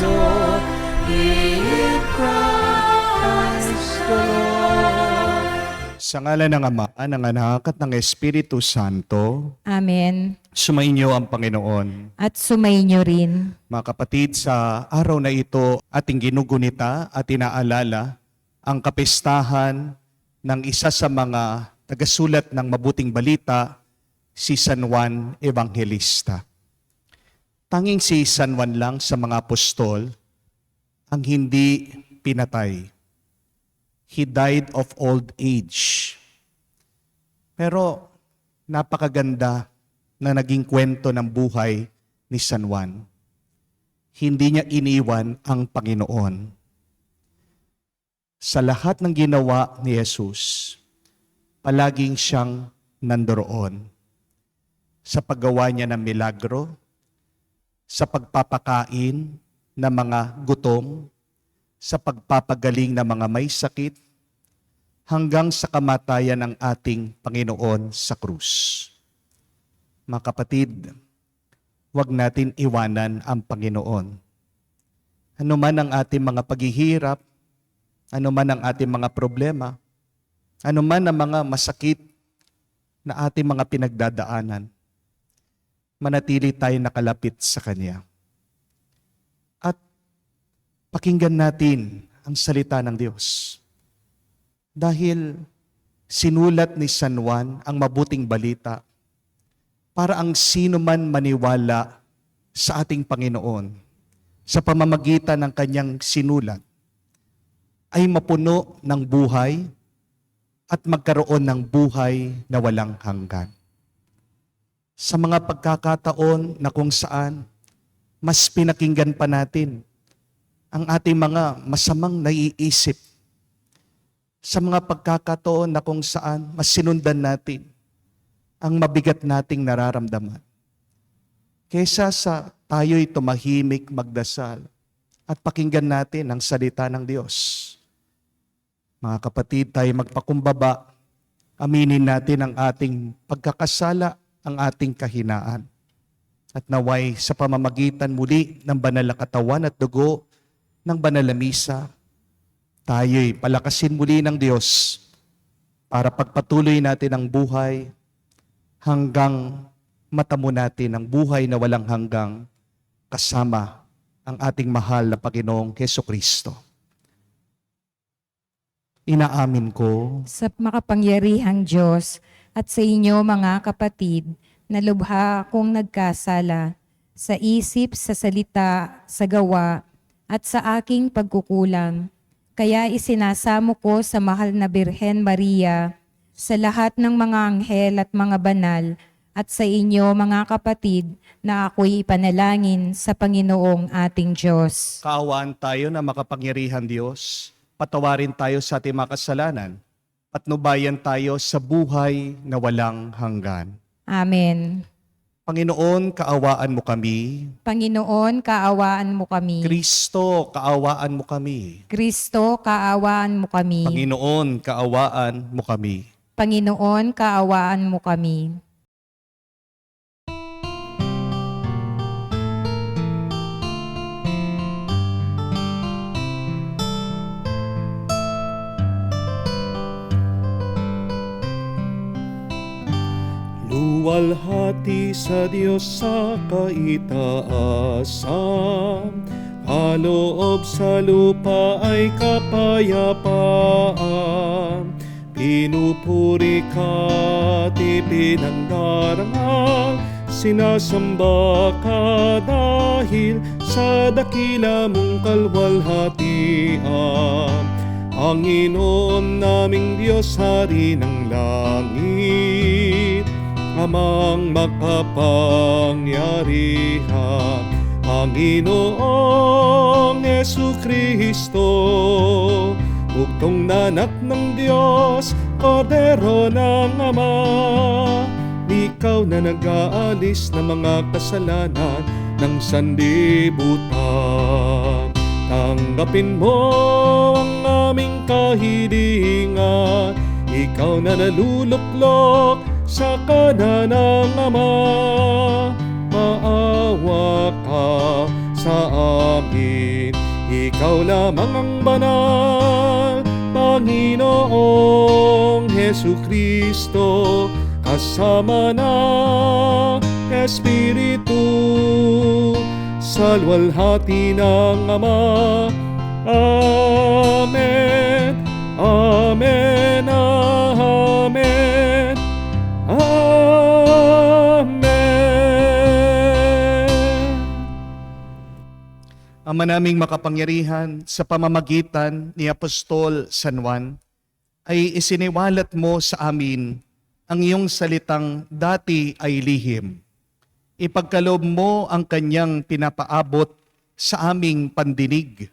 adore in Christ the Lord. Sa ngalan ng Ama, ng Anak at ng Espiritu Santo, Amen. sumainyo ang Panginoon. At sumainyo rin. Mga kapatid, sa araw na ito, ating ginugunita at inaalala ang kapistahan ng isa sa mga tagasulat ng mabuting balita, si San Juan Evangelista. Tanging si San Juan lang sa mga apostol ang hindi pinatay. He died of old age. Pero napakaganda na naging kwento ng buhay ni San Juan. Hindi niya iniwan ang Panginoon. Sa lahat ng ginawa ni Jesus, palaging siyang nandoroon. Sa paggawa niya ng milagro, sa pagpapakain ng mga gutom, sa pagpapagaling ng mga may sakit, hanggang sa kamatayan ng ating Panginoon sa krus. Mga kapatid, huwag natin iwanan ang Panginoon. Ano man ang ating mga paghihirap, ano man ang ating mga problema, ano man ang mga masakit na ating mga pinagdadaanan, manatili tayo nakalapit sa Kanya. At pakinggan natin ang salita ng Diyos. Dahil sinulat ni San Juan ang mabuting balita para ang sino man maniwala sa ating Panginoon sa pamamagitan ng kanyang sinulat ay mapuno ng buhay at magkaroon ng buhay na walang hanggan. Sa mga pagkakataon na kung saan mas pinakinggan pa natin ang ating mga masamang naiisip, sa mga pagkakataon na kung saan mas sinundan natin ang mabigat nating nararamdaman, kaysa sa tayo'y tumahimik magdasal at pakinggan natin ang salita ng Diyos. Mga kapatid, tayo magpakumbaba, aminin natin ang ating pagkakasala, ang ating kahinaan. At naway sa pamamagitan muli ng banal na katawan at dugo ng banal na misa, tayo'y palakasin muli ng Diyos para pagpatuloy natin ang buhay hanggang matamo natin ang buhay na walang hanggang kasama ang ating mahal na Panginoong Hesukristo. Inaamin ko Sa makapangyarihang Diyos at sa inyo mga kapatid, na lubha akong nagkasala sa isip, sa salita, sa gawa, at sa aking pagkukulang. Kaya isinasamo ko sa mahal na Birhen Maria, sa lahat ng mga anghel at mga banal, at sa inyo mga kapatid, na ako'y ipanalangin sa Panginoong ating Diyos. kaawaan tayo na makapangyarihan Diyos, patawarin tayo sa ating mga kasalanan, at nubayan tayo sa buhay na walang hanggan. Amen. Panginoon, kaawaan mo kami. Panginoon, kaawaan mo kami. Kristo, kaawaan mo kami. Kristo, kaawaan mo kami. Panginoon, kaawaan mo kami. Panginoon, kaawaan mo kami. Luwalhati sa Diyos sa kaitaasan, kaloob sa lupa ay kapayapaan. Pinupuri ka at ipinangdarangal, sinasamba ka dahil sa dakila mong kalwalhatian. Panginoon naming Diyos, Hari ng langit, Amang makapangyarihan, Panginoong Hesukristo, bugtong na anak ng Diyos, Kordero ng Ama. Ikaw na nag-aalis ng mga kasalanan ng sanlibutan. Tanggapin mo ang aming kahilingan, ikaw na naluluklok sa kanan ng Ama. Maawa ka sa amin. Ikaw lamang ang banal, Panginoong Hesu Kristo, kasama na Espiritu, sa luwalhati ng Ama. Amen, amen, amen, amen. Ama naming makapangyarihan, sa pamamagitan ni Apostol San Juan, ay isiniwalat mo sa amin ang iyong salitang dati ay lihim. Ipagkaloob mo ang kanyang pinapaabot sa aming pandinig,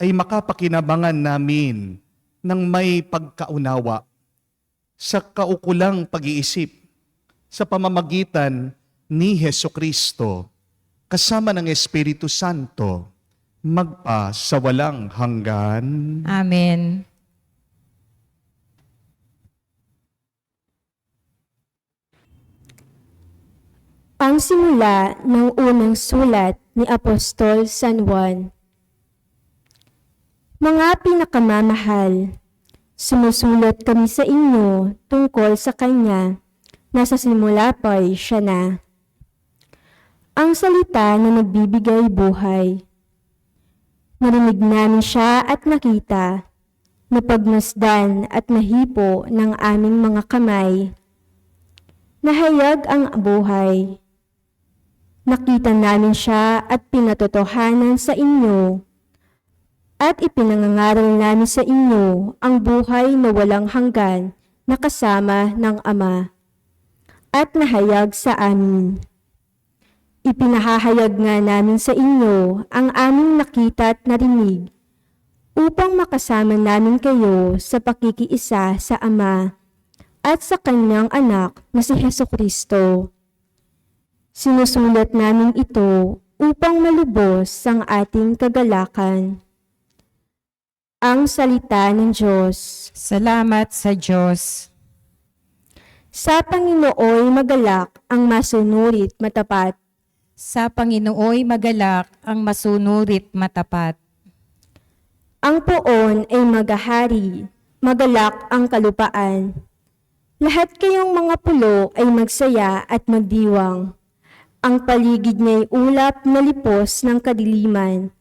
ay makapakinabangan namin ng may pagkaunawa sa kaukulang pag-iisip sa pamamagitan ni Hesukristo, kasama ng Espiritu Santo, magpa sa walang hanggan. Amen. Pangsimula ng unang sulat ni Apostol San Juan. Mga pinakamamahal, sumusulat kami sa inyo tungkol sa Kanya na sa simula pa'y siya na. Ang salita na nagbibigay buhay. Narinig namin siya at nakita, napagmasdan at nahipo ng aming mga kamay. Nahayag ang buhay. Nakita namin siya at pinatotohanan sa inyo, at ipinangangaral namin sa inyo ang buhay na walang hanggan na kasama ng Ama, at nahayag sa amin. Ipinahahayag nga namin sa inyo ang aming nakita at narinig, upang makasama namin kayo sa pakikiisa sa Ama at sa Kanyang Anak na si Hesukristo. Sinusulat namin ito upang malubos ang ating kagalakan. Ang salita ng Diyos. Salamat sa Diyos. Sa Panginooy magalak ang masunurit matapat. Sa Panginooy magalak ang masunurit matapat. Ang poon ay magahari, magalak ang kalupaan. Lahat kayong mga pulo ay magsaya at magdiwang. Ang paligid niya'y ulap na lipos ng kadiliman.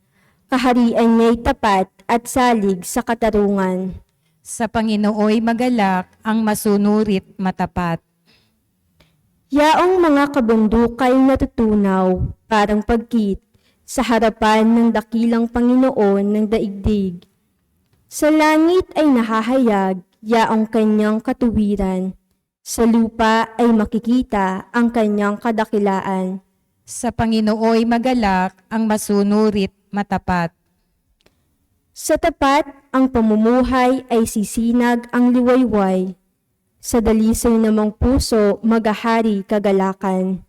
Kaharian niya'y tapat at salig sa katarungan. Sa Panginooy magalak ang masunurit matapat. Yaong mga kabundukay natutunaw, parang pagkit, sa harapan ng dakilang Panginoon ng daigdig. Sa langit ay nahahayag, yaong kanyang katuwiran. Sa lupa ay makikita ang kanyang kadakilaan. Sa Panginooy magalak ang masunurit matapat. Sa tapat ang pamumuhay ay sisinag ang liwayway. Sa dalisay namang puso magahari kagalakan.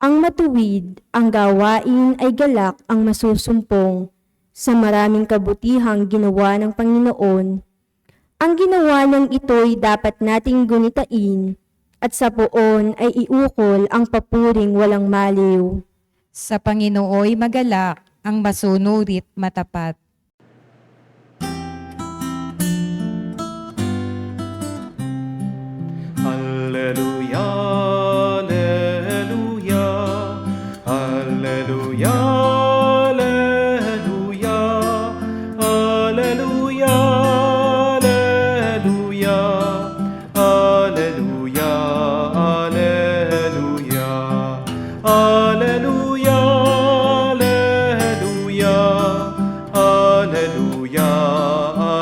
Ang matuwid, ang gawain ay galak ang masusumpong. Sa maraming kabutihang ginawa ng Panginoon, ang ginawa ng ito'y dapat nating gunitain, at sa poon ay iukol ang papuring walang maliw. Sa Panginooy magalak ang masunurit matapat. Alleluia, alleluia, alleluia, alleluia, alleluia, alleluia, alleluia, alleluia, alleluia, alleluia, alleluia,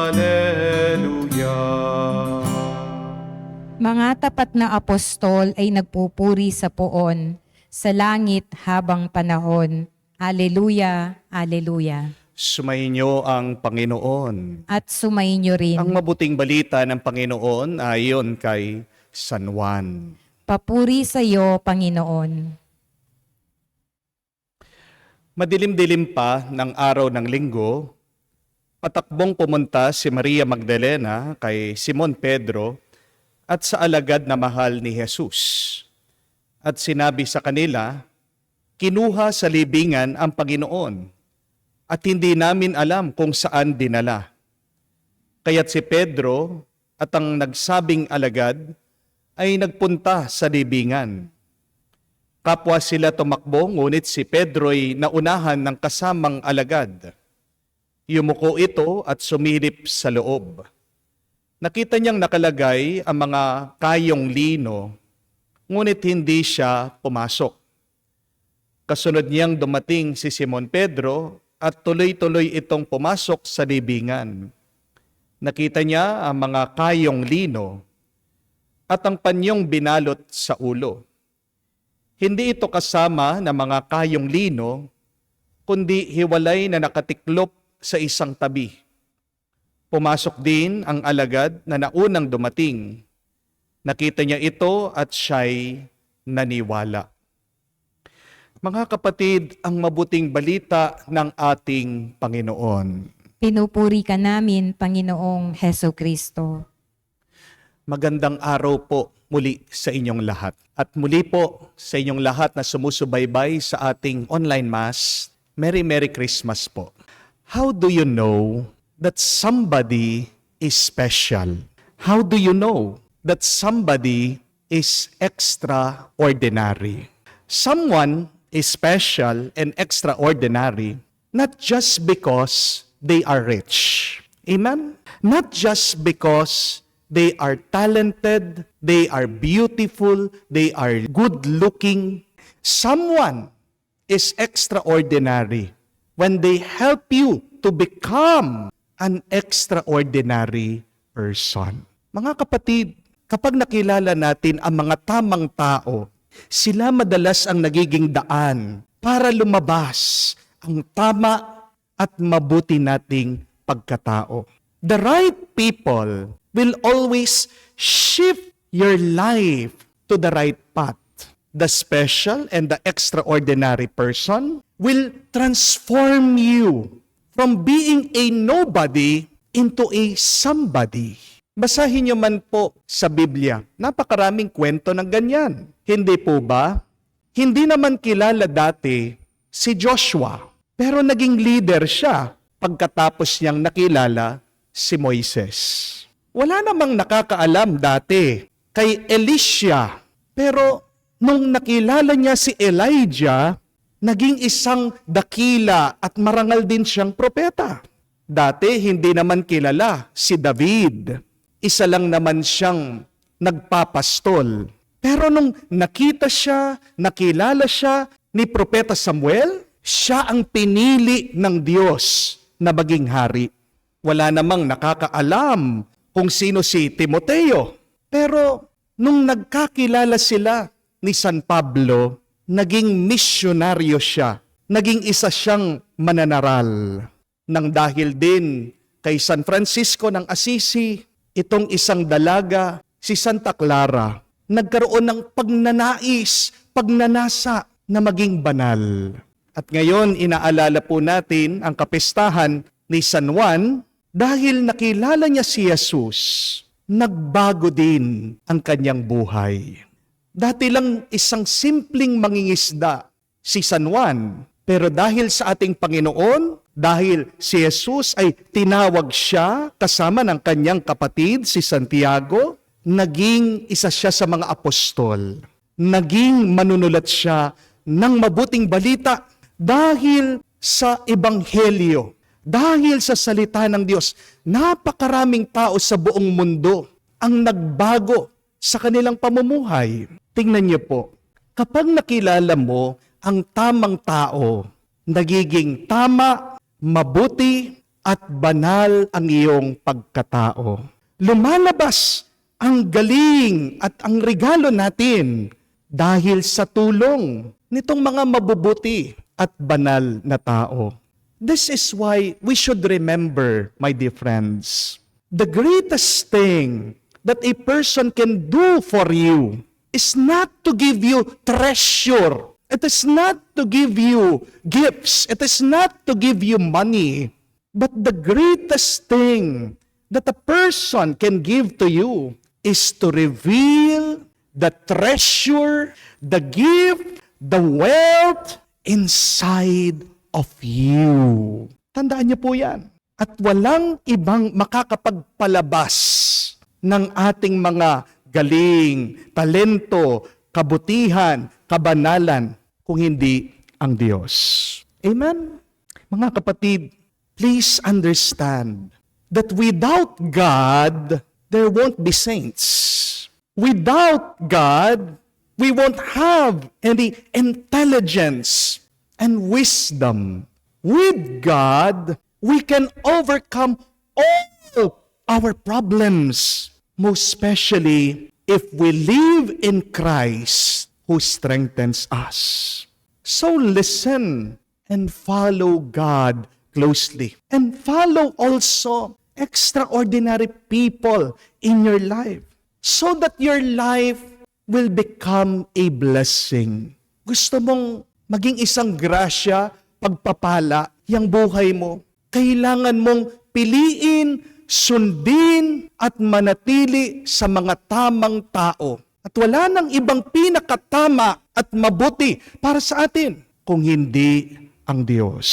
alleluia. Mga tapat na apostol ay nagpupuri sa poon, sa langit habang panahon. Aleluya, aleluya. Sumainyo ang Panginoon. At sumainyo rin. Ang mabuting balita ng Panginoon ayon kay San Juan. Papuri sa iyo, Panginoon. Madilim-dilim pa ng araw ng linggo, patakbong pumunta si Maria Magdalena kay Simon Pedro at sa alagad na mahal ni Jesus. At sinabi sa kanila, kinuha sa libingan ang Panginoon at hindi namin alam kung saan dinala. Kaya't si Pedro at ang nagsabing alagad ay nagpunta sa libingan. Kapwa sila tumakbo, ngunit si Pedro'y naunahan ng kasamang alagad. Yumuko ito at sumilip sa loob. Nakita niyang nakalagay ang mga kayong lino, ngunit hindi siya pumasok. Kasunod niyang dumating si Simon Pedro at tuloy-tuloy itong pumasok sa libingan. Nakita niya ang mga kayong lino at ang panyong binalot sa ulo. Hindi ito kasama ng mga kayong lino, kundi hiwalay na nakatiklop sa isang tabi. Pumasok din ang alagad na naunang dumating. Nakita niya ito at siya'y naniwala. Mga kapatid, ang mabuting balita ng ating Panginoon. Pinupuri ka namin, Panginoong Heso Kristo. Magandang araw po muli sa inyong lahat. At muli po sa inyong lahat na sumusubaybay sa ating online mass, Merry Christmas po. How do you know that somebody is special? How do you know that somebody is extraordinary? Someone is special and extraordinary not just because they are rich. Amen? Not just because they are talented, they are beautiful, they are good-looking. Someone is extraordinary when they help you to become an extraordinary person. Mga kapatid, kapag nakilala natin ang mga tamang tao, sila madalas ang nagiging daan para lumabas ang tama at mabuti nating pagkatao. The right people will always shift your life to the right path. The special and the extraordinary person will transform you from being a nobody into a somebody. Basahin niyo man po sa Biblia, napakaraming kwento ng ganyan. Hindi po ba? Hindi naman kilala dati si Joshua, pero naging leader siya pagkatapos niyang nakilala si Moises. Wala namang nakakaalam dati kay Elisha, pero nung nakilala niya si Elijah, naging isang dakila at marangal din siyang propeta. Dati hindi naman kilala si David. Isa lang naman siyang nagpapastol. Pero nung nakita siya, nakilala siya ni Propeta Samuel, siya ang pinili ng Diyos na maging hari. Wala namang nakakaalam kung sino si Timoteo. Pero nung nagkakilala sila ni San Pablo, naging misyonaryo siya. Naging isa siyang mananaral. Nang dahil din kay San Francisco ng Assisi, itong isang dalaga, si Santa Clara, nagkaroon ng pagnanais, pagnanasa na maging banal. At ngayon, inaalala po natin ang kapistahan ni San Juan dahil nakilala niya si Jesus, nagbago din ang kanyang buhay. Dati lang isang simpleng mangingisda si San Juan, pero dahil sa ating Panginoon, dahil si Jesus ay tinawag siya kasama ng kanyang kapatid si Santiago, naging isa siya sa mga apostol. Naging manunulat siya ng mabuting balita dahil sa ebanghelyo, dahil sa salita ng Diyos. Napakaraming tao sa buong mundo ang nagbago sa kanilang pamumuhay. Tingnan niyo po, kapag nakilala mo ang tamang tao, nagiging tama, mabuti, at banal ang iyong pagkatao. Lumalabas ang galing at ang regalo natin dahil sa tulong nitong mga mabubuti at banal na tao. This is why we should remember, my dear friends, the greatest thing that a person can do for you is not to give you treasure. It is not to give you gifts. It is not to give you money. But the greatest thing that a person can give to you is to reveal the treasure, the gift, the wealth inside of you. Tandaan niyo po yan. At walang ibang makakapagpalabas ng ating mga galing, talento, kabutihan, kabanalan, kung hindi ang Diyos. Amen? Mga kapatid, please understand that without God, there won't be saints. Without God, we won't have any intelligence and wisdom. With God, we can overcome all our problems, most especially if we live in Christ who strengthens us. So listen and follow God closely. And follow also extraordinary people in your life so that your life will become a blessing. Gusto mong maging isang grasya, pagpapala, yung buhay mo. Kailangan mong piliin, sundin, at manatili sa mga tamang tao. At wala nang ibang pinakatama at mabuti para sa atin kung hindi ang Diyos.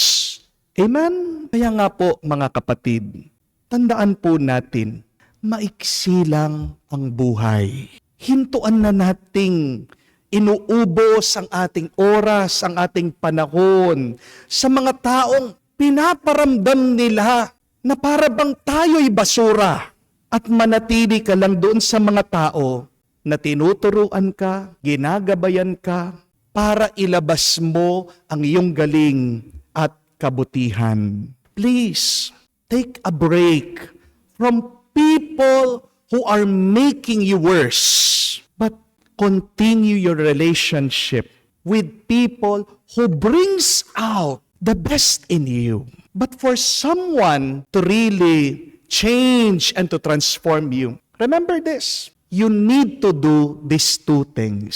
Amen? Kaya nga po mga kapatid, tandaan po natin, maiksi lang ang buhay. Hintuan na nating inuubos ang ating oras, ang ating panahon sa mga taong pinaparamdam nila na para bang tayo'y basura at manatili ka lang doon sa mga tao na tinuturuan ka, ginagabayan ka para ilabas mo ang iyong galing at kabutihan. Please, take a break from people who are making you worse, but continue your relationship with people who brings out the best in you. But for someone to really change and to transform you, remember this, you need to do these two things.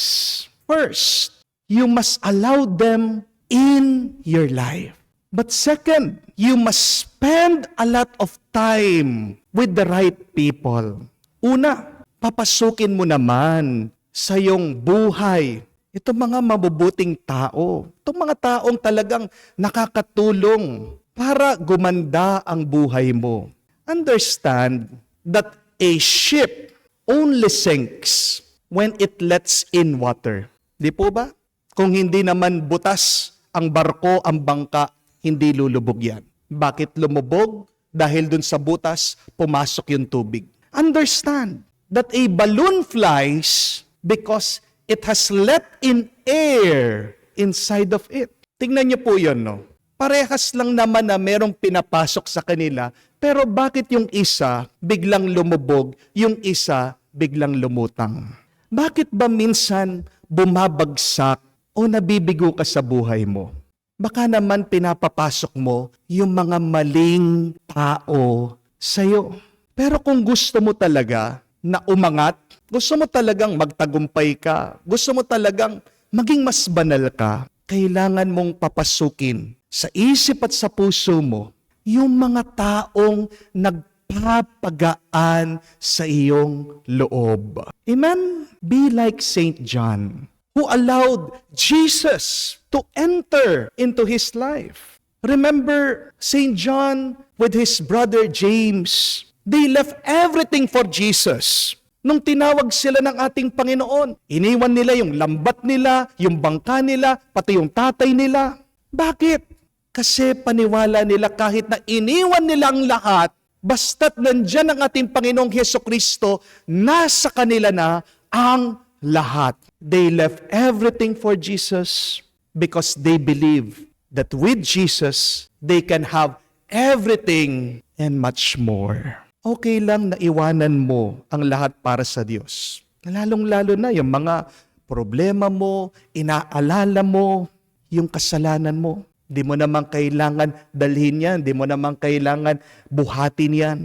First, you must allow them in your life. But second, you must spend a lot of time with the right people. Una, papasukin mo naman sa iyong buhay itong mga mabubuting tao. Itong mga taong talagang nakakatulong para gumanda ang buhay mo. Understand that a ship only sinks when it lets in water. Di po ba? Kung hindi naman butas ang barko, ang bangka, hindi lulubog yan. Bakit lumubog? Dahil dun sa butas, pumasok yung tubig. Understand that a balloon flies because it has let in air inside of it. Tingnan niyo po yun, no? Parehas lang naman na merong pinapasok sa kanila, pero bakit yung isa biglang lumubog, yung isa biglang lumutang? Bakit ba minsan bumabagsak o nabibigo ka sa buhay mo? Baka naman pinapapasok mo yung mga maling tao sa'yo. Pero kung gusto mo talaga na umangat, gusto mo talagang magtagumpay ka, gusto mo talagang maging mas banal ka, kailangan mong papasukin sa isip at sa puso mo yung mga taong nagpapagaan sa iyong loob. Amen? Be like Saint John, who allowed Jesus to enter into his life. Remember Saint John with his brother James. They left everything for Jesus. Nung tinawag sila ng ating Panginoon, iniwan nila yung lambat nila, yung bangka nila, pati yung tatay nila. Bakit? Kasi paniwala nila kahit na iniwan nila ang lahat, basta't nandyan ang ating Panginoong Hesukristo, nasa kanila na ang lahat. They left everything for Jesus because they believe that with Jesus, they can have everything and much more. Okay lang na iwanan mo ang lahat para sa Diyos. Lalong-lalo na yung mga problema mo, inaalala mo, yung kasalanan mo. Di mo naman kailangan dalhin yan, di mo naman kailangan buhatin yan.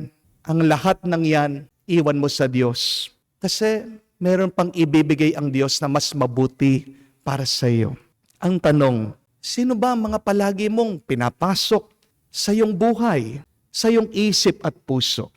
Ang lahat ng yan, iwan mo sa Diyos. Kasi meron pang ibibigay ang Diyos na mas mabuti para sa iyo. Ang tanong, sino ba ang mga palagi mong pinapasok sa iyong buhay, sa iyong isip at puso?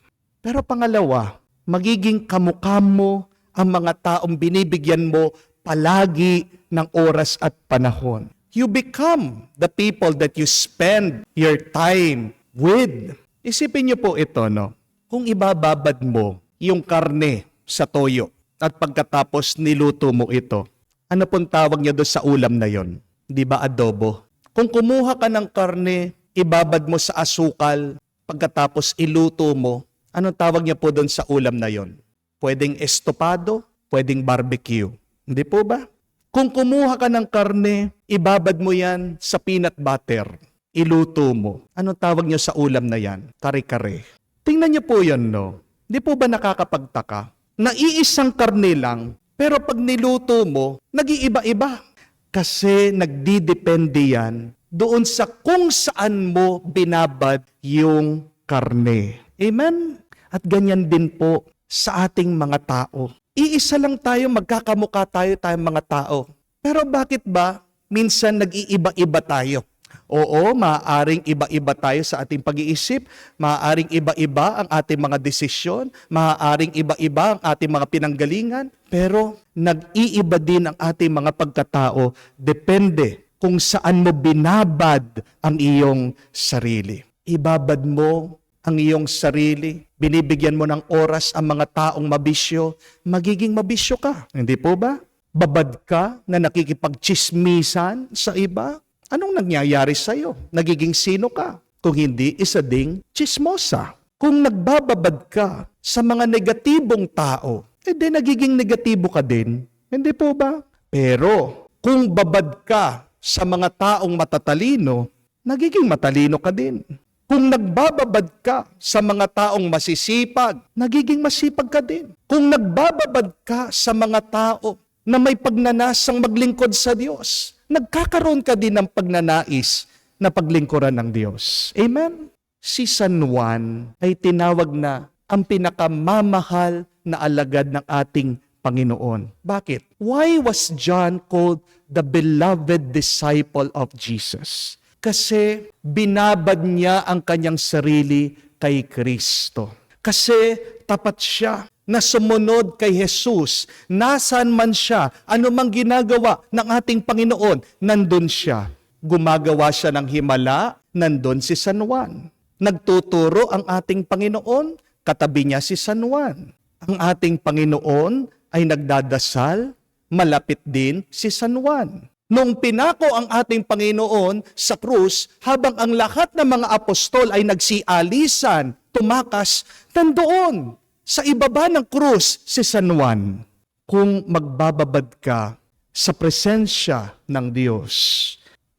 Pero pangalawa, magiging kamukha mo ang mga taong binibigyan mo palagi ng oras at panahon. You become the people that you spend your time with. Isipin niyo po ito, no? Kung ibababad mo yung karne sa toyo at pagkatapos niluto mo ito, ano pong tawag niya doon sa ulam na yon? Di ba adobo? Kung kumuha ka ng karne, ibabad mo sa asukal, pagkatapos iluto mo, anong tawag niya po doon sa ulam na yon? Pwedeng estopado, pwedeng barbecue. Hindi po ba? Kung kumuha ka ng karne, ibabad mo yan sa peanut butter. Iluto mo. Anong tawag niyo sa ulam na yan? Kare-kare. Tingnan niyo po yan, no? Di po ba nakakapagtaka? Na iisang karne lang, pero pag niluto mo, nag-iiba-iba. Kasi nagdidepende yan doon sa kung saan mo binabad yung karne. Amen? At ganyan din po sa ating mga tao. Iisa lang tayo, magkakamukha tayo tayong mga tao. Pero bakit ba minsan nag-iiba-iba tayo? Oo, maaaring iba-iba tayo sa ating pag-iisip, maaaring iba-iba ang ating mga desisyon, maaaring iba-iba ang ating mga pinanggalingan, pero nag-iiba din ang ating mga pagkatao, depende kung saan mo binabad ang iyong sarili. Ibabad mo ang iyong sarili, binibigyan mo ng oras ang mga taong mabisyo, magiging mabisyo ka. Hindi po ba? Babad ka na nakikipagchismisan sa iba? Anong nangyayari sa'yo? Nagiging sino ka? Kung hindi, isa ding chismosa. Kung nagbababad ka sa mga negatibong tao, edi nagiging negatibo ka din. Hindi po ba? Pero kung babad ka sa mga taong matatalino, nagiging matalino ka din. Kung nagbababad ka sa mga taong masisipag, nagiging masipag ka din. Kung nagbababad ka sa mga tao na may pagnanasang maglingkod sa Diyos, nagkakaroon ka din ng pagnanais na paglingkuran ng Diyos. Amen? Si San Juan ay tinawag na ang pinakamamahal na alagad ng ating Panginoon. Bakit? Why was John called the beloved disciple of Jesus? Kasi binabad niya ang kanyang sarili kay Kristo. Kasi tapat siya na sumunod kay Jesus. Nasaan man siya, anumang ginagawa ng ating Panginoon, nandun siya. Gumagawa siya ng himala, nandun si San Juan. Nagtuturo ang ating Panginoon, katabi niya si San Juan. Ang ating Panginoon ay nagdadasal, malapit din si San Juan. Nung pinako ang ating Panginoon sa krus, habang ang lahat ng mga apostol ay nagsialisan, tumakas, nandoon sa ibaba ng krus si San Juan. Kung magbababad ka sa presensya ng Diyos,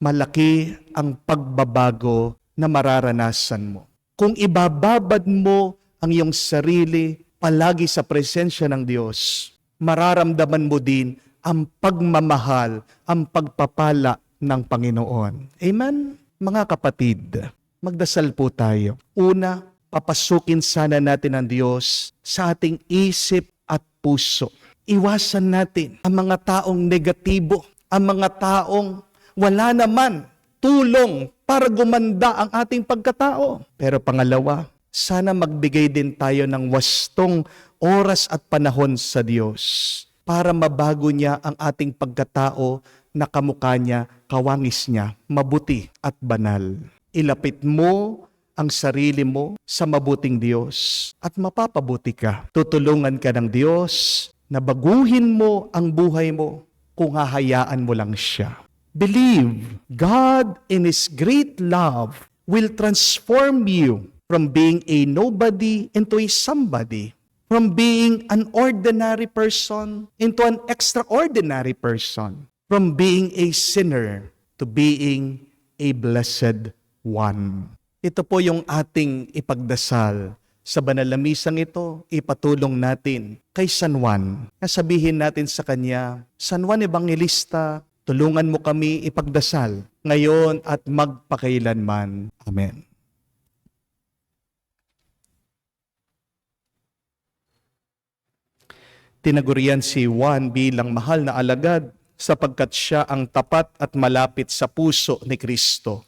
malaki ang pagbabago na mararanasan mo. Kung ibababad mo ang iyong sarili palagi sa presensya ng Diyos, mararamdaman mo din ang pagmamahal, ang pagpapala ng Panginoon. Amen? Mga kapatid, magdasal po tayo. Una, papasukin sana natin ang Diyos sa ating isip at puso. Iwasan natin ang mga taong negatibo, ang mga taong wala naman tulong para gumanda ang ating pagkatao. Pero pangalawa, sana magbigay din tayo ng wastong oras at panahon sa Diyos para mabago niya ang ating pagkatao na kamukha niya, kawangis niya, mabuti at banal. Ilapit mo ang sarili mo sa mabuting Diyos at mapapabuti ka. Tutulungan ka ng Diyos na baguhin mo ang buhay mo kung hahayaan mo lang siya. Believe God in His great love will transform you from being a nobody into a somebody. From being an ordinary person into an extraordinary person. From being a sinner to being a blessed one. Ito po yung ating ipagdasal. Sa banal na misang ito, ipatulong natin kay San Juan. Sabihin natin sa kanya, San Juan Evangelista, tulungan mo kami ipagdasal ngayon at magpakailanman. Amen. Tinagurian si Juan bilang mahal na alagad sapagkat siya ang tapat at malapit sa puso ni Kristo.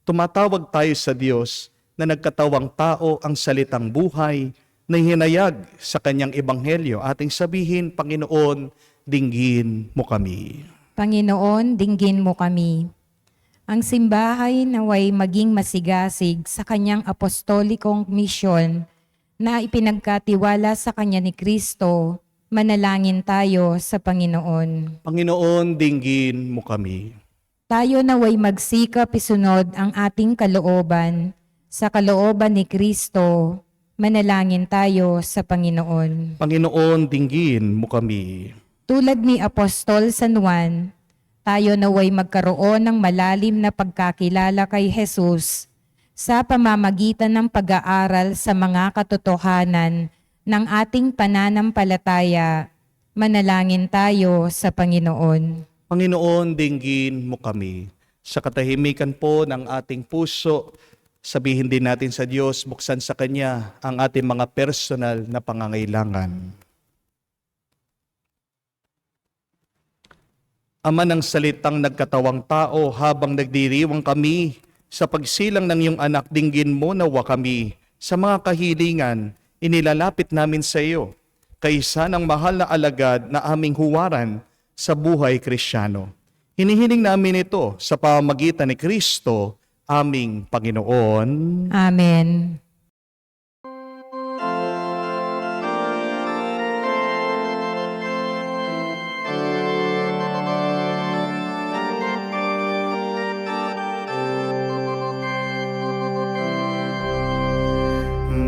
Tumatawag tayo sa Diyos na nagkatawang tao ang salitang buhay na hinayag sa kanyang ebanghelyo. Ating sabihin, Panginoon, dinggin mo kami. Panginoon, dinggin mo kami. Ang simbahay naway maging masigasig sa kanyang apostolikong misyon na ipinagkatiwala sa kanya ni Kristo. Manalangin tayo sa Panginoon. Panginoon, dinggin mo kami. Tayo naway magsikap isunod ang ating kalooban. Sa kalooban ni Kristo, manalangin tayo sa Panginoon. Panginoon, dinggin mo kami. Tulad ni Apostol San Juan, tayo naway magkaroon ng malalim na pagkakilala kay Jesus sa pamamagitan ng pag-aaral sa mga katotohanan ng ating pananampalataya. Manalangin tayo sa Panginoon. Panginoon, dinggin mo kami. Sa katahimikan po ng ating puso, sabihin din natin sa Diyos, buksan sa Kanya ang ating mga personal na pangangailangan. Ama ng salitang nagkatawang tao, habang nagdiriwang kami sa pagsilang ng iyong anak, dinggin mo nawa kami sa mga kahilingan, inilalapit namin sa iyo, kaysa ng mahal na alagad na aming huwaran sa buhay Kristiyano. Hinihiling namin ito sa pamamagitan ni Kristo, aming Panginoon. Amen.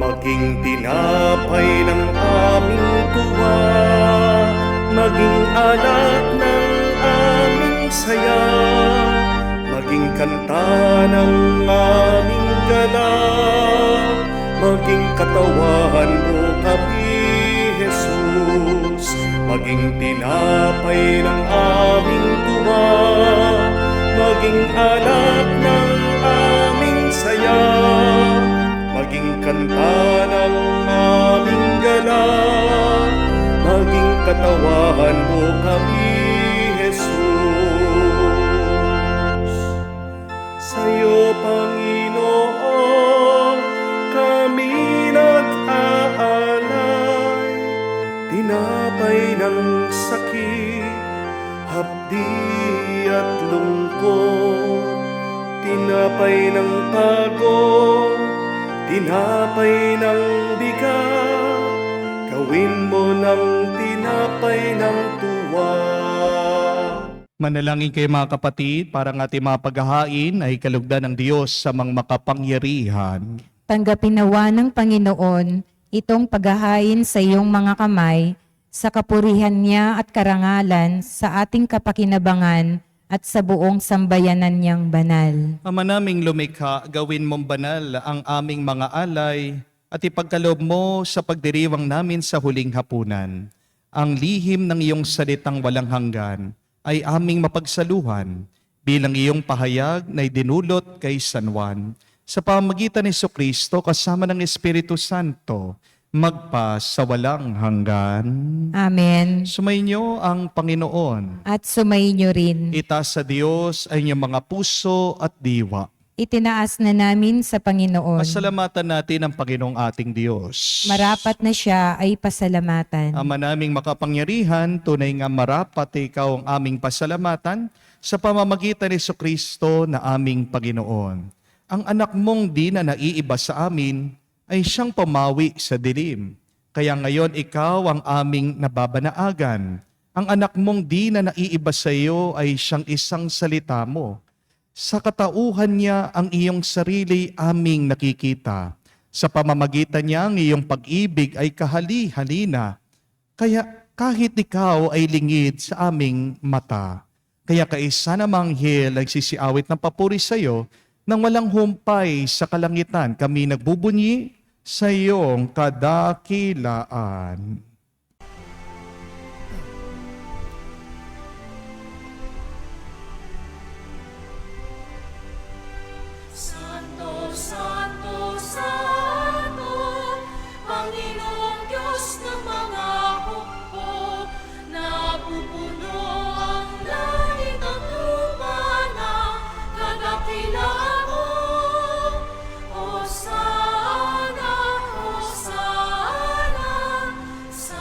Maging tinapay ng aming tuwa, maging alat ng aming saya, maging kanta ng aming galak, maging katawan mo kami, Jesus. Maging tinapay ng aming tuwa, maging alat ng aming saya, maging kanta ng aming galang, maging katawan mo kami, Jesus. Sa'yo, Panginoon, kami nag-aalay, tinapay ng sakit, hapdi at lungkot, tinapay ng pagod, tinapay ng bigat, gawin mo ng tinapay ng tuwa. Manalangin kayo mga kapatid, para ang ating mga paghahain ay kalugdan ng Diyos sa mga makapangyarihan. Tanggapin nawa ng Panginoon itong paghahain sa iyong mga kamay, sa kapurihan niya at karangalan, sa ating kapakinabangan at sa buong sambayanan niyang banal. Ama naming lumikha, gawin mong banal ang aming mga alay at ipagkaloob mo sa pagdiriwang namin sa huling hapunan. Ang lihim ng iyong salitang walang hanggan ay aming mapagsaluhan bilang iyong pahayag na idinulot kay San Juan. Sa pamamagitan ni Jesucristo kasama ng Espiritu Santo, magpa sa walang hanggan. Amen. Sumainyo ang Panginoon. At sumainyo rin. Itaas sa Diyos ay inyong mga puso at diwa. Itinaas na namin sa Panginoon. Pasalamatan natin ang Panginoong ating Diyos. Marapat na siya ay pasalamatan. Ama naming makapangyarihan, tunay nga marapat ikaw ang aming pasalamatan sa pamamagitan ni Jesucristo na aming Panginoon. Ang anak mong di na naiiba sa amin ay siyang pamawi sa dilim. Kaya ngayon ikaw ang aming nababanaagan. Ang anak mong di na naiiba sa iyo ay siyang isang salita mo. Sa katauhan niya ang iyong sarili aming nakikita. Sa pamamagitan niya ang iyong pag-ibig ay kahali-halina. Kaya kahit ikaw ay lingid sa aming mata. Kaya kaisa namang anghel ay sisiawit ng papuri sa iyo, nang walang humpay sa kalangitan kami nagbubunyi sa iyong kadakilaan. Santo, Santo, Santo, Panginoong Diyos ng mga hukbo, napupuno ang langit at lupa ng kadakilaan mo. Hosana, Hosana, sa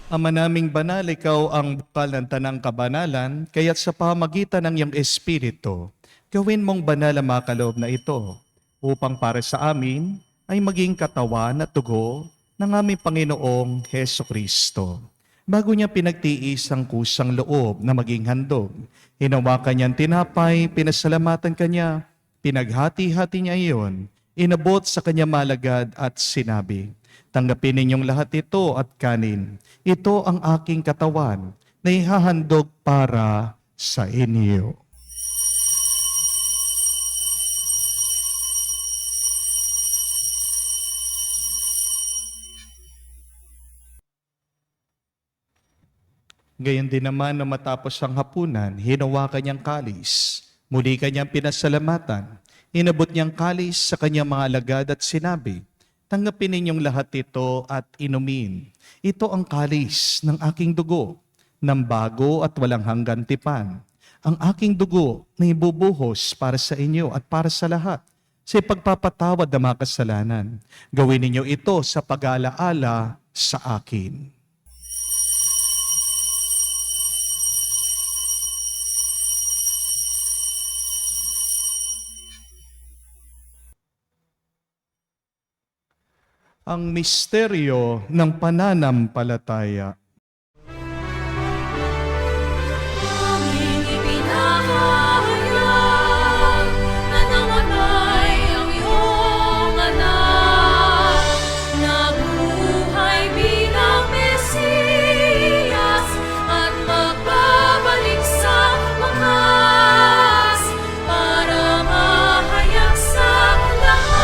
Ama naming banal, ikaw ang bukal ng tanang kabanalan, kaya't sa pamagitan ng iyong Espiritu, gawin mong banal ang mga kaloob na ito, upang para sa amin ay maging katawan at dugo ng aming Panginoong Heso Kristo. Bago niya pinagtiis ang kusang loob na maging handog, hinawakan niyang tinapay, pinasalamatan kanya, pinaghati-hati niya iyon, inabot sa kanya malagad at sinabi, "Tanggapin ninyong lahat ito at kanin. Ito ang aking katawan na ihahandog para sa inyo." Gayon din naman na matapos ang hapunan, hinawakan niyang kalis. Muli kanyang pinasalamatan. Inabot niyang kalis sa kanyang mga alagad at sinabi, "Tanggapin ninyong lahat ito at inumin. Ito ang kalis ng aking dugo, ng bago at walang hanggan tipan. Ang aking dugo na ibubuhos para sa inyo at para sa lahat, sa ipagpapatawad ng mga kasalanan. Gawin ninyo ito sa pag-aalaala sa akin." Ang misteryo ng pananampalataya. Aming ipinahayag na namatay ang iyong anak, nabuhay bilang Mesiyas at magbabalik sa wakas para mahayag sa lahat.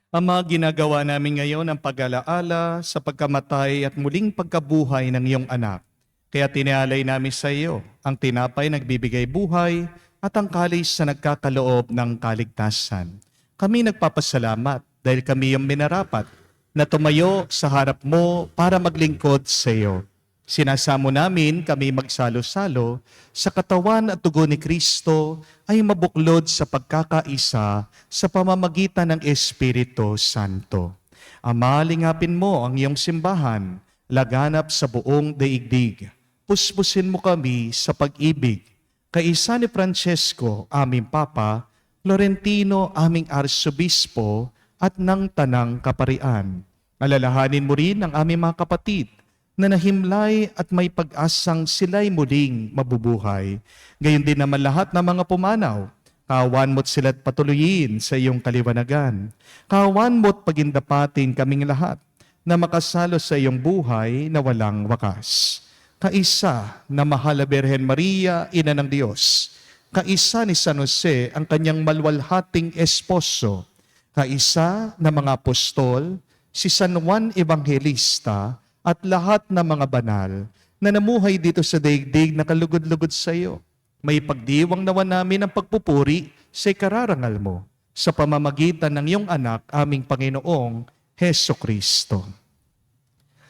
Ang mga ginagawa namin ngayon ang pag-alaala sa pagkamatay at muling pagkabuhay ng iyong anak. Kaya tinialay namin sa iyo ang tinapay nagbibigay buhay at ang kalis na nagkakaloob ng kaligtasan. Kami nagpapasalamat dahil kami yung minarapat na tumayo sa harap mo para maglingkod sa iyo. Sinasamo namin kami magsalo-salo sa katawan at dugo ni Kristo ay mabuklod sa pagkakaisa sa pamamagitan ng Espiritu Santo. Ama, lingapin mo ang iyong simbahan, laganap sa buong daigdig. Puspusin mo kami sa pag-ibig. Kaisa ni Francesco, aming Papa, Florentino, aming Arsobispo, at ng Tanang Kaparian. Alalahanin mo rin ang aming mga kapatid na nahimlay at may pag-asang sila'y muling mabubuhay. Gayon din naman lahat ng mga pumanaw. Kawan mo't sila't patuloyin sa iyong kaliwanagan. Kawan mo't pagindapatin kaming lahat na makasalo sa iyong buhay na walang wakas. Kaisa na mahal na Birhen Maria, Ina ng Diyos. Kaisa ni San Jose, ang kanyang malwalhating esposo. Kaisa na mga apostol, si San Juan Evangelista, at lahat ng mga banal na namuhay dito sa daigdig na kalugod-lugod sa iyo. May pagdiwang nawa namin ang pagpupuri sa ikararangal mo sa pamamagitan ng iyong anak, aming Panginoong Heso Kristo.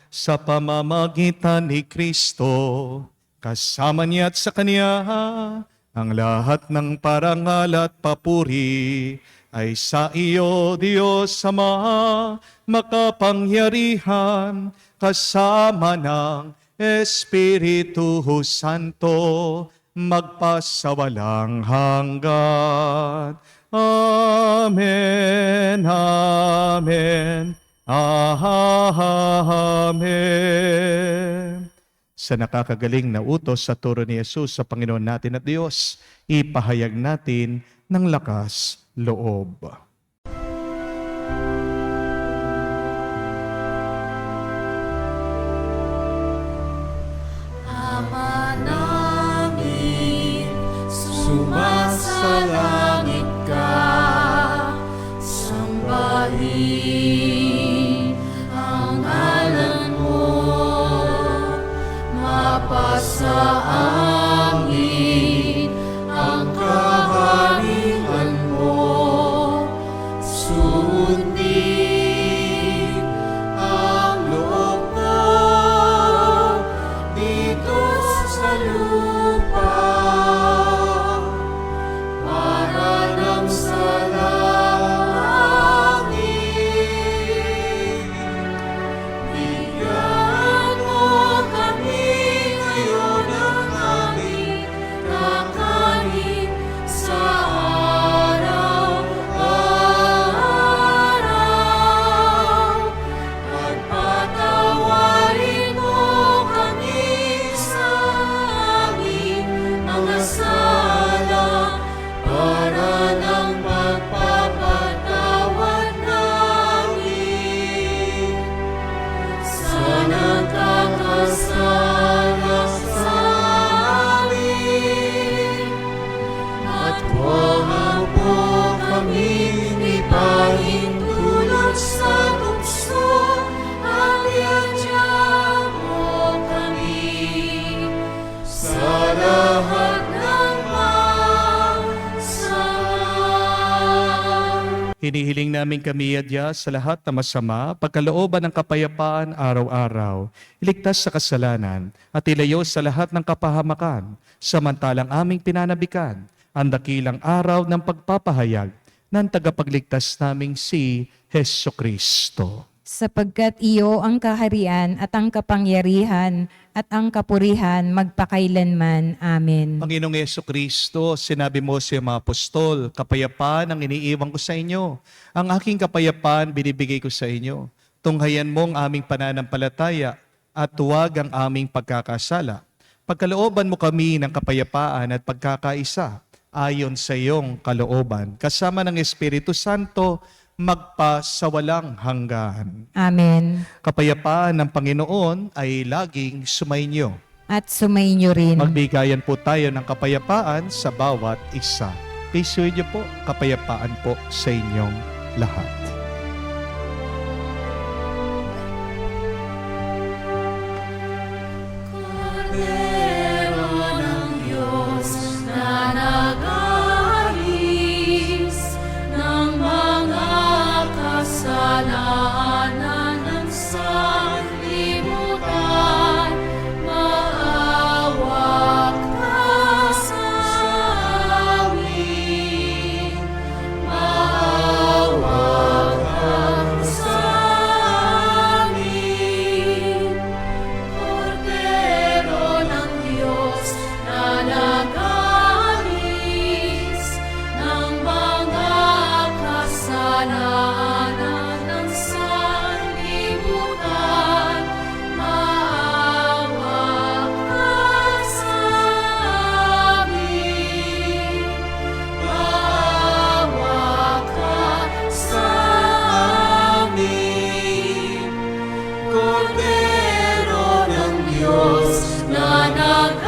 Sa pamamagitan ni Kristo, kasama niya at sa Kanya, ang lahat ng parangal at papuri ay sa iyo, Diyos Ama, makapangyarihan, kasama ng Espiritu Santo, magpasawalang hanggan. Amen, amen, amen. Sa nakakagaling na utos sa turo ni Jesus sa Panginoon natin at Diyos, ipahayag natin ng lakas loob. Ama namin, sumasalangit ka, sambahin ang ngalan mo, mapasa amin ang kaharian mo, sundin ang loob mo dito sa lupa para nang sa langit. Hinihiling namin kami, Adya, sa lahat na masama, pagkalooban ng kapayapaan araw-araw, iligtas sa kasalanan, at ilayo sa lahat ng kapahamakan, samantalang aming pinanabikan ang dakilang araw ng pagpapahayag ng tagapagligtas naming si Hesus Kristo. Sapagkat iyo ang kaharian at ang kapangyarihan at ang kapurihan magpakailanman. Amen. Panginoong Yesu Kristo, sinabi mo sa mga apostol, kapayapaan ang iniiwan ko sa inyo. Ang aking kapayapaan binibigay ko sa inyo. Tunghayan mo ang aming pananampalataya at huwag ang aming pagkakasala. Pagkalooban mo kami ng kapayapaan at pagkakaisa ayon sa iyong kalooban. Kasama ng Espiritu Santo, magpa sa walang hanggan. Amen. Kapayapaan ng Panginoon ay laging sumainyo. At sumainyo rin. Magbigayan po tayo ng kapayapaan sa bawat isa. Pisuin niyo po, kapayapaan po sa inyong lahat. Kordero ng Diyos na nag-aalis ng mga kasalanan ng sanlibutan, maawa ka sa amin. Maawa ka sa amin. Kordero ng Diyos na nag-aalis ng mga kasalanan ng sanlibutan, maawa ka sa amin. Maawa ka sa amin. Kordero ng Diyos na nag-aalis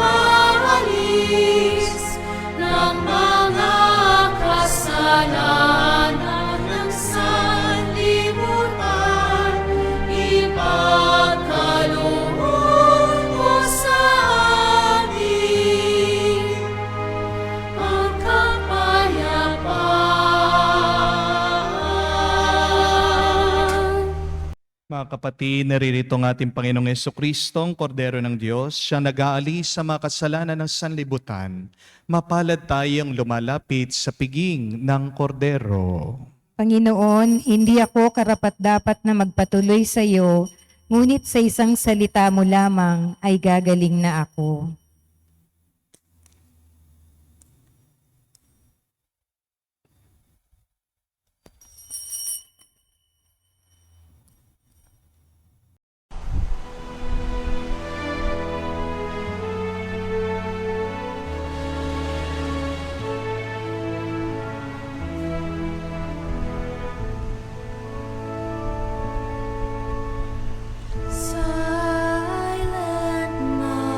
ng mga kasalanan ng sanlibutan, ipagkaloob mo sa amin ang kapayapaan. Mga kapatid, naririto ang ating Panginoong Jesucristo, ang Kordero ng Diyos, siya nag-aalis sa mga kasalanan ng sanlibutan. Mapalad tayong lumalapit sa piging ng Kordero. Panginoon, hindi ako karapat-dapat na magpatuloy sa iyo, ngunit sa isang salita mo lamang ay gagaling na ako. Silent night,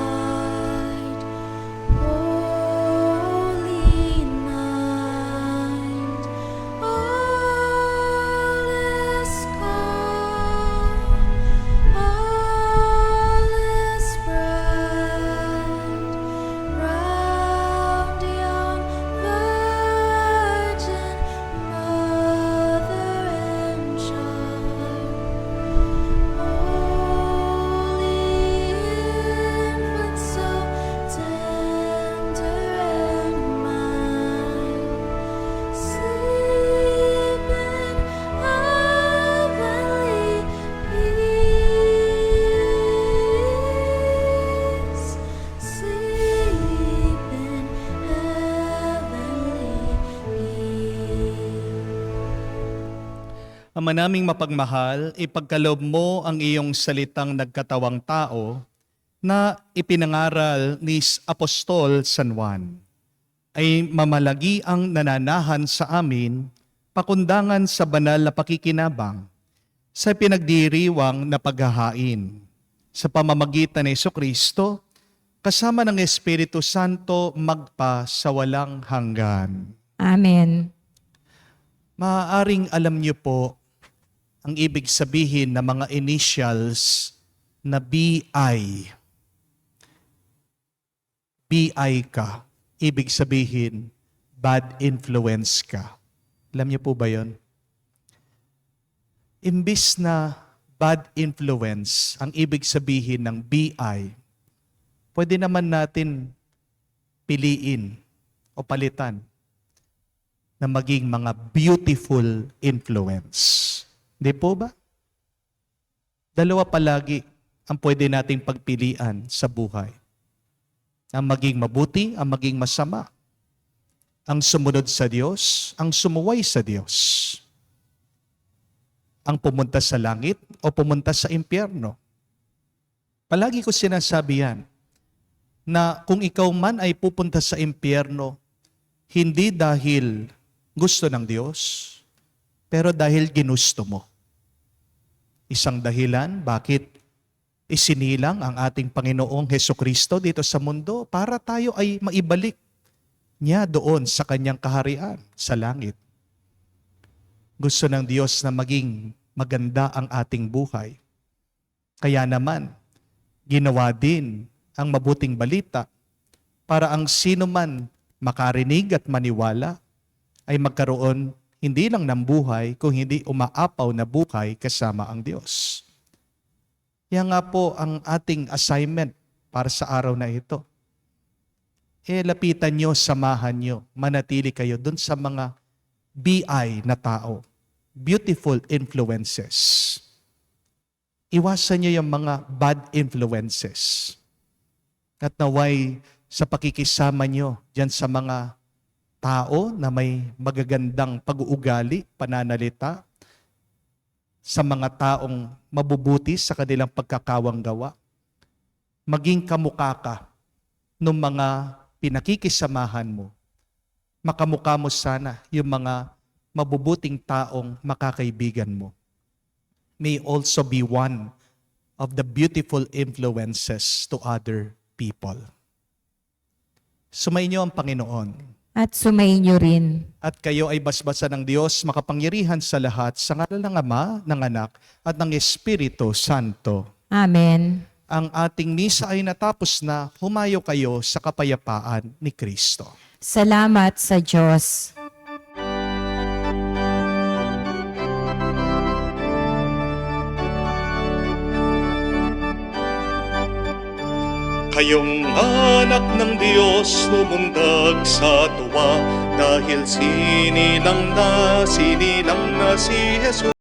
Ama naming mapagmahal, ipagkaloob mo ang iyong salitang nagkatawang tao na ipinangaral ni Apostol San Juan ay mamalagi ang nananahan sa amin, pakundangan sa banal na pakikinabang, sa pinagdiriwang na paghahain, sa pamamagitan ni Jesucristo, kasama ng Espiritu Santo magpa sa walang hanggan. Amen. Maaaring alam niyo po ang ibig sabihin ng mga initials na BI. BI ka. Ibig sabihin, bad influence ka. Alam niyo po ba yon? Imbis na bad influence ang ibig sabihin ng BI, pwede naman natin piliin o palitan na maging mga beautiful influence. Hindi po ba? Dalawa palagi ang pwede nating pagpilian sa buhay. Ang maging mabuti, ang maging masama. Ang sumunod sa Diyos, ang sumuway sa Diyos. Ang pumunta sa langit o pumunta sa impyerno. Palagi ko sinasabi yan, na kung ikaw man ay pupunta sa impyerno, hindi dahil gusto ng Diyos, pero dahil ginusto mo. Isang dahilan bakit isinilang ang ating Panginoong Hesukristo dito sa mundo para tayo ay maibalik niya doon sa kanyang kaharian sa langit. Gusto ng Diyos na maging maganda ang ating buhay. Kaya naman, ginawa din ang mabuting balita para ang sino man makarinig at maniwala ay magkaroon hindi lang ng buhay, kung hindi umaapaw na buhay kasama ang Diyos. Yan nga po ang ating assignment para sa araw na ito. Lapitan nyo, samahan nyo, manatili kayo dun sa mga BI na tao. Beautiful influences. Iwasan nyo yung mga bad influences. At naway sa pakikisama nyo dyan sa mga tao na may magagandang pag-uugali, pananalita, sa mga taong mabubuti sa kanilang pagkakawang gawa, maging kamukha ka ng mga pinakikisamahan mo. Makamukha mo sana yung mga mabubuting taong makakaibigan mo. May also be one of the beautiful influences to other people. Sumainyo ang Panginoon. At sumainyo rin. At kayo ay basbasan ng Diyos, makapangyarihan sa lahat, sa ngalan ng Ama, ng Anak, at ng Espiritu Santo. Amen. Ang ating misa ay natapos na, humayo kayo sa kapayapaan ni Kristo. Salamat sa Diyos. Kayong anak ng Diyos lumundag sa tuwa dahil sinilang na si Jesus.